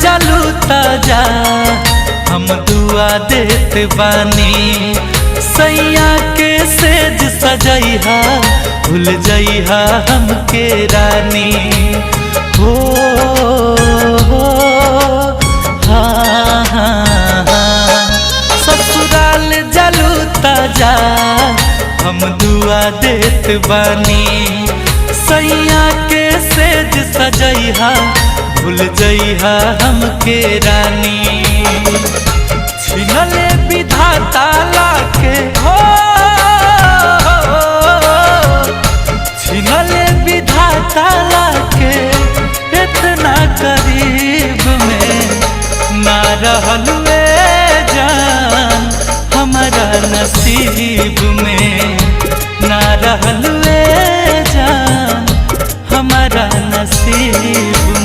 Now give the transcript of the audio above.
जालू ताजा हम दुआ देत बानी। सैया के सेज सजैहा भूल जइहा हमके रानी। हो हाँ हाँ हाँ ससुराल जालू ताजा हम दुआ देत बानी। सैया के सेज सजैहा भूल जइहा हमके रानी। छिनले विधाता लाके हो छिनले विधाता